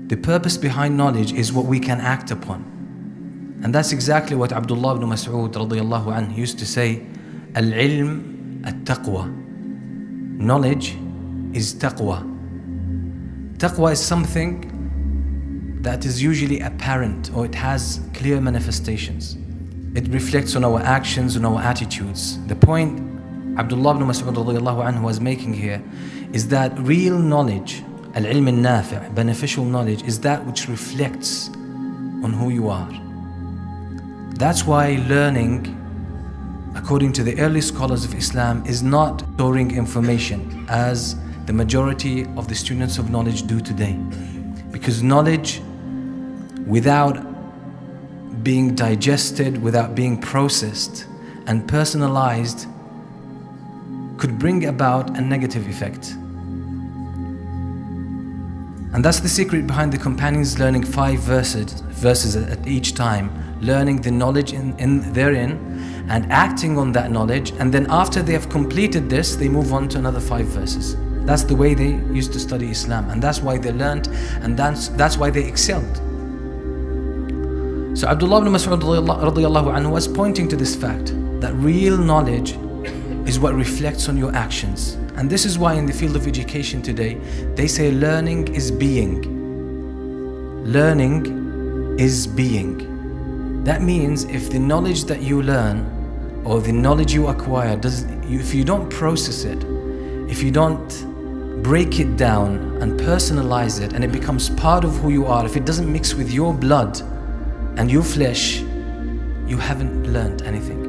The purpose behind knowledge is what we can act upon. And that's exactly what Abdullah ibn Mas'ud radiyallahu anhu used to say, Al-ilm at-taqwa. Knowledge is taqwa. Taqwa is something that is usually apparent, or it has clear manifestations. It reflects on our actions, on our attitudes. The point Abdullah ibn Mas'ud radiyallahu anhu was making here is that real knowledge, al-ilm al-nafi', beneficial knowledge, is that which reflects on who you are. That's why learning, according to the early scholars of Islam, is not storing information as the majority of the students of knowledge do today. Because knowledge, without being digested, without being processed and personalized, could bring about a negative effect. And that's the secret behind the companions learning 5 verses at each time, learning the knowledge therein and acting on that knowledge, and then after they have completed this, they move on to another 5 verses. That's the way they used to study Islam, and that's why they learned, and that's why they excelled. So Abdullah ibn Mas'ud radiyallahu anhu was pointing to this fact, that real knowledge is what reflects on your actions. And this is why in the field of education today, they say learning is being. Learning is being. That means if the knowledge that you learn or the knowledge you acquire, if you don't process it, if you don't break it down and personalize it, and it becomes part of who you are, if it doesn't mix with your blood and your flesh, you haven't learned anything.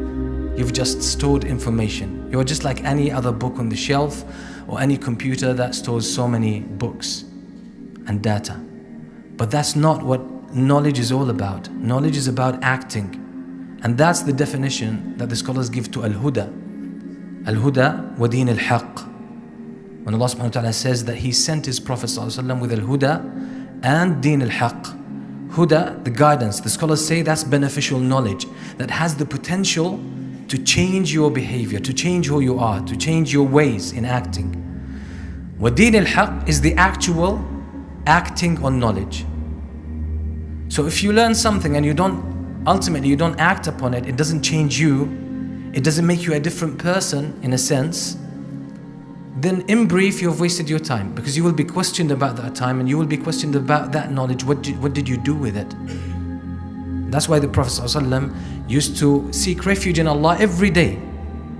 You've just stored information. You're just like any other book on the shelf or any computer that stores so many books and data. But that's not what knowledge is all about. Knowledge is about acting. And that's the definition that the scholars give to al-huda. Al-huda wa deen al-haq. When Allah subhanahu wa ta'ala says that He sent His Prophet sallallahu alaihi wasallam with al-huda and deen al-haq. Huda, the guidance, the scholars say that's beneficial knowledge that has the potential to change your behavior, to change who you are, to change your ways in acting. Wa deen al-haq is the actual acting on knowledge. So if you learn something and you don't act upon it, it doesn't change you, it doesn't make you a different person in a sense, then in brief, you've wasted your time, because you will be questioned about that time and you will be questioned about that knowledge. What did you do with it? That's why the Prophet ﷺ used to seek refuge in Allah every day.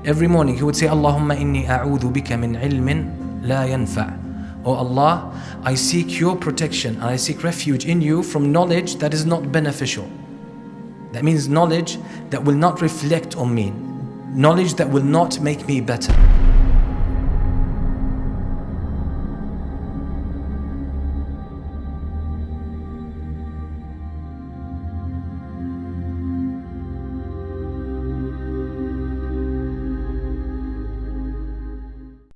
Every morning he would say, Allahumma inni a'udhu bika min ilmin la yanfa'. Oh Allah, I seek your protection and I seek refuge in you from knowledge that is not beneficial. That means knowledge that will not reflect on me, knowledge that will not make me better.